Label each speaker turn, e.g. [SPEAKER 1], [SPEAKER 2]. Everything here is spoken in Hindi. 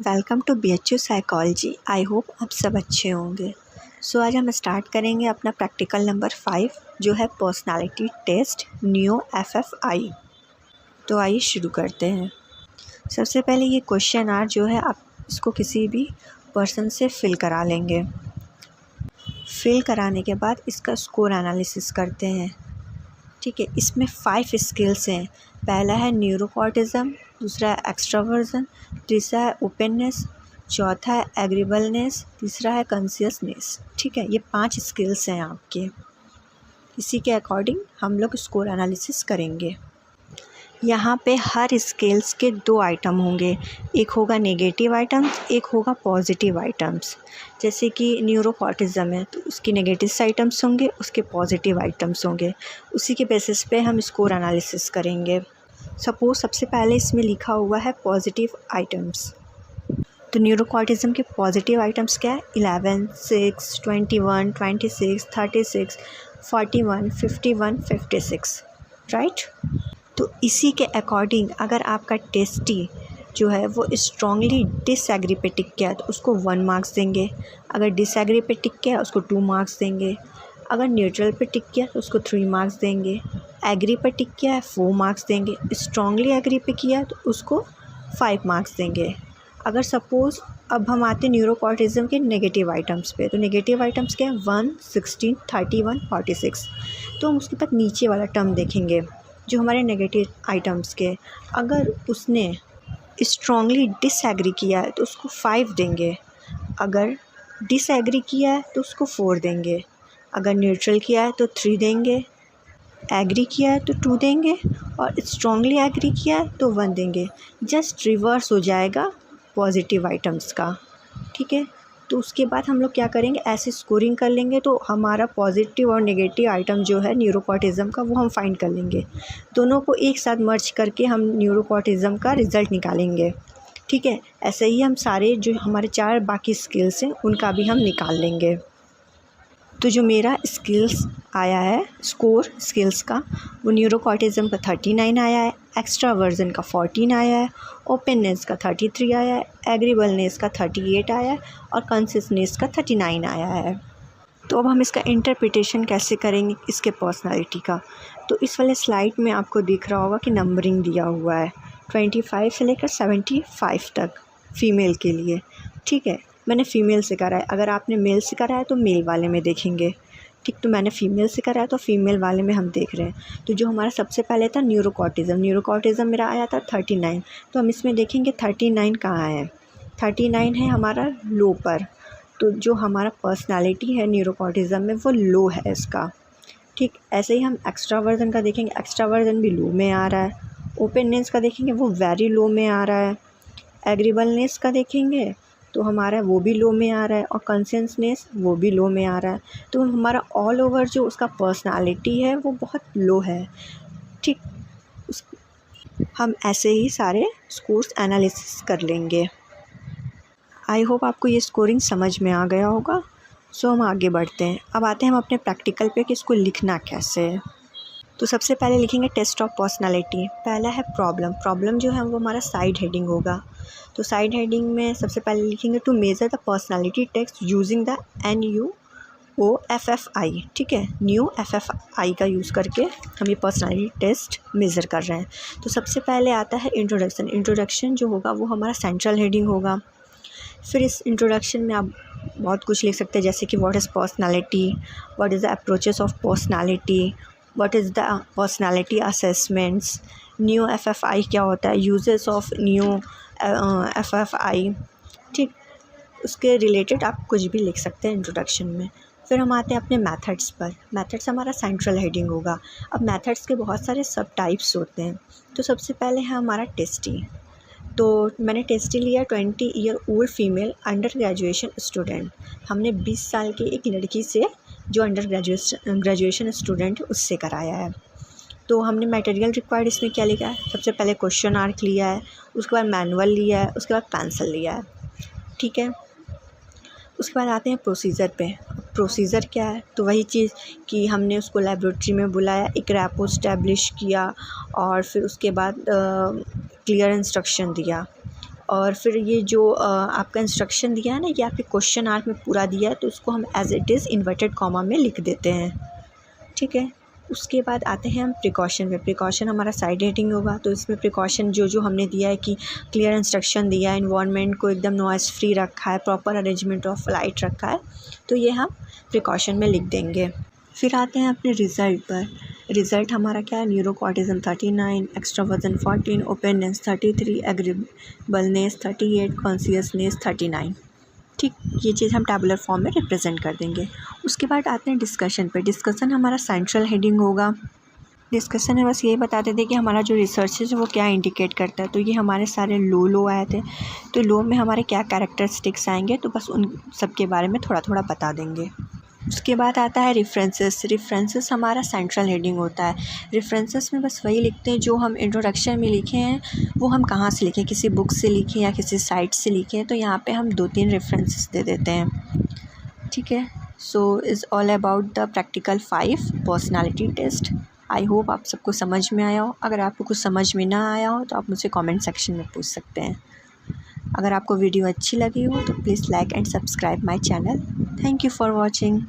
[SPEAKER 1] Welcome to BHU psychology. I hope आप सब अच्छे होंगे। आज हम स्टार्ट करेंगे अपना प्रैक्टिकल नंबर 5 जो है पर्सनालिटी टेस्ट न्यू FFI। तो आइए शुरू करते हैं। सबसे पहले ये क्वेश्चन आर जो है आप इसको किसी भी पर्सन से फिल करा लेंगे। फिल कराने के बाद इसका स्कोर एनालिसिस करते हैं। ठीक है, इसमें 5 स्किल्स हैं। पहला है न्यूरोकॉर्टिज्म, दूसरा है एक्सट्रावर्जन, तीसरा है ओपननेस, चौथा है एग्रीबलनेस, तीसरा है कॉन्शियसनेस। ठीक है, ये 5 स्किल्स हैं आपके। इसी के अकॉर्डिंग हम लोग स्कोर एनालिसिस करेंगे। यहाँ पे हर स्केल्स के 2 आइटम होंगे, एक होगा नेगेटिव आइटम्स, एक होगा पॉजिटिव आइटम्स। जैसे कि न्यूरोकॉर्टिज्म है तो उसकी नेगेटिव आइटम्स होंगे, उसके पॉजिटिव आइटम्स होंगे। उसी के बेसिस पे हम स्कोर एनालिसिस करेंगे। सपोज सबसे पहले इसमें लिखा हुआ है पॉजिटिव आइटम्स। तो न्यूरोकॉर्टिज्म के पॉजिटिव आइटम्स क्या है? 11, 6, 21, 26, 36, 41, 51, 56, राइट। तो इसी के अकॉर्डिंग अगर आपका टेस्टी जो है वो स्ट्रांगली डिसएग्री पे टिक गया तो उसको 1 मार्क्स देंगे। अगर डिसएग्री पे टिक गया उसको 2 मार्क्स देंगे। अगर न्यूट्रल पे टिक गया तो उसको 3 मार्क्स देंगे। एग्री पे टिक किया है 4 मार्क्स देंगे। स्ट्रांगली एग्री पे किया तो उसको 5 मार्क्स देंगे। अगर सपोज़ अब हम आते हैं न्यूरोकॉर्टिज्म के नेगेटिव आइटम्स पे। तो नेगेटिव आइटम्स क्या है? 1, 16, 31, 46। तो हम उसके बाद नीचे वाला टर्म देखेंगे जो हमारे नेगेटिव आइटम्स के। अगर उसने स्ट्रांगली डिसएग्री किया है तो उसको 5 देंगे। अगर डिसएग्री किया है तो उसको 4 देंगे। अगर न्यूट्रल किया है तो 3 देंगे। एग्री किया है तो 2 देंगे और स्ट्रांगली एग्री किया है तो 1 देंगे। जस्ट रिवर्स हो जाएगा पॉजिटिव आइटम्स का। ठीक है, तो उसके बाद हम लोग क्या करेंगे, ऐसे स्कोरिंग कर लेंगे तो हमारा पॉजिटिव और नेगेटिव आइटम जो है न्यूरोकॉर्टिज्म का वो हम फाइंड कर लेंगे। दोनों को एक साथ मर्ज करके हम न्यूरोकॉर्टिज्म का रिज़ल्ट निकालेंगे। ठीक है, ऐसे ही हम सारे जो हमारे 4 बाकी स्किल्स हैं उनका भी हम निकाल लेंगे। तो जो मेरा स्किल्स आया है स्कोर स्किल्स का वो न्यूरोकॉर्टिज्म का 39 आया है, एक्स्ट्रावर्जन का 14 आया है, ओपननेस का 33 आया है, एग्रीबलनेस का 38 आया है और कॉन्शियसनेस का 39 आया है। तो अब हम इसका इंटरप्रिटेशन कैसे करेंगे इसके पर्सनालिटी का। तो इस वाले स्लाइड में आपको दिख रहा होगा कि नंबरिंग दिया हुआ है 25 से लेकर 75 तक फ़ीमेल के लिए। ठीक है, मैंने फ़ीमेल से करा है। अगर आपने मेल से करा है तो मेल वाले में देखेंगे। ठीक, तो मैंने फ़ीमेल से करा है तो फ़ीमेल वाले में हम देख रहे हैं। तो जो हमारा सबसे पहले था न्यूरोकॉर्टिज्म मेरा आया था 39। तो हम इसमें देखेंगे 39 कहाँ है। 39 है हमारा लो पर। तो जो हमारा पर्सनालिटी है न्यूरोकॉर्टिज्म में वो लो है इसका। ठीक, ऐसे ही हम एक्स्ट्रावर्जन का देखेंगे, एक्स्ट्रावर्जन भी लो में आ रहा है। ओपननेस का देखेंगे वो वेरी लो में आ रहा है। एग्रीबलनेस का देखेंगे तो हमारा वो भी लो में आ रहा है और कॉन्शियसनेस वो भी लो में आ रहा है। तो हमारा ऑल ओवर जो उसका पर्सनालिटी है वो बहुत लो है। ठीक, हम ऐसे ही सारे स्कोर्स एनालिसिस कर लेंगे। आई होप आपको ये स्कोरिंग समझ में आ गया होगा। हम आगे बढ़ते हैं। अब आते हैं हम अपने प्रैक्टिकल पे कि इसको लिखना कैसे है। तो सबसे पहले लिखेंगे टेस्ट ऑफ पर्सनालिटी। पहला है प्रॉब्लम जो है वो हमारा साइड हेडिंग होगा। तो साइड हेडिंग में सबसे पहले लिखेंगे to measure the personality test using the NUOFFI। ठीक है, न्यू FFI का यूज़ करके हम ये पर्सनालिटी टेस्ट मेज़र कर रहे हैं। तो सबसे पहले आता है इंट्रोडक्शन जो होगा वो हमारा सेंट्रल हेडिंग होगा। फिर इस इंट्रोडक्शन में आप बहुत कुछ लिख सकते हैं, जैसे कि what is personality, what is the approaches of personality, what is the personality assessments, new FFI क्या होता है, यूजेस ऑफ न्यू FFI। ठीक, उसके रिलेटेड आप कुछ भी लिख सकते हैं इंट्रोडक्शन में। फिर हम आते हैं अपने मेथड्स पर। मेथड्स हमारा सेंट्रल हेडिंग होगा। अब मेथड्स के बहुत सारे सब टाइप्स होते हैं। तो सबसे पहले है हमारा टेस्टी। तो मैंने टेस्टी लिया 20 year old female under graduation student. हमने 20 साल की एक लड़की से जो अंडर ग्रेजुएशन स्टूडेंट है उससे कराया है। तो हमने मटेरियल रिक्वायर्ड इसमें क्या लिखा है, सबसे पहले क्वेश्चन आर्क लिया है, उसके बाद मैनुअल लिया है, उसके बाद पेंसिल लिया है। ठीक है, उसके बाद आते हैं प्रोसीजर पे। प्रोसीजर क्या है, तो वही चीज़ कि हमने उसको लेबोरेटरी में बुलाया, एक रैपो इस्टेब्लिश किया और फिर उसके बाद क्लियर इंस्ट्रक्शन दिया और फिर ये जो आपका इंस्ट्रक्शन दिया है ना, ये आपके क्वेश्चन आर्क में पूरा दिया है, तो उसको हम as it is inverted comma में लिख देते हैं। ठीक है, उसके बाद आते हैं हम प्रिकॉशन पे। प्रिकॉशन हमारा साइड हेडिंग होगा, तो इसमें प्रिकॉशन जो हमने दिया है कि क्लियर इंस्ट्रक्शन दिया है, इन्वायरमेंट को एकदम नॉइज़ फ्री रखा है, प्रॉपर अरेंजमेंट ऑफ लाइट रखा है, तो ये हम प्रिकॉशन में लिख देंगे। फिर आते हैं अपने रिज़ल्ट पर। रिज़ल्ट हमारा क्या है, न्यूरोकॉर्टिज़म 39, एक्स्ट्रावर्जन 14, ओपननेस 33, एग्रीबलनेस 38, कॉन्शियसनेस 39। ठीक, ये चीज़ हम टैबुलर फॉर्म में रिप्रेजेंट कर देंगे। उसके बाद आते हैं डिस्कशन पे। डिस्कशन हमारा सेंट्रल हेडिंग होगा। डिस्कशन में बस यही बताते थे कि हमारा जो रिसर्च है वो क्या इंडिकेट करता है। तो ये हमारे सारे लो आए थे, तो लो में हमारे क्या कैरेक्टरिस्टिक्स आएंगे, तो बस उन सब के बारे में थोड़ा थोड़ा बता देंगे। उसके बाद आता है रेफरेंसेस। रेफरेंसेस हमारा सेंट्रल हेडिंग होता है। रेफरेंसेस में बस वही लिखते हैं जो हम इंट्रोडक्शन में लिखे हैं, वो हम कहाँ से लिखें, किसी बुक से लिखें या किसी साइट से लिखें, तो यहाँ पे हम 2-3 रेफरेंसेस दे देते हैं। ठीक है, so is all about the practical 5 personality test. I hope आप सबको समझ में आया हो। अगर आपको कुछ समझ में ना आया हो तो आप मुझसे कमेंट सेक्शन में पूछ सकते हैं। अगर आपको वीडियो अच्छी लगी हो तो please like and subscribe my channel. Thank you for watching.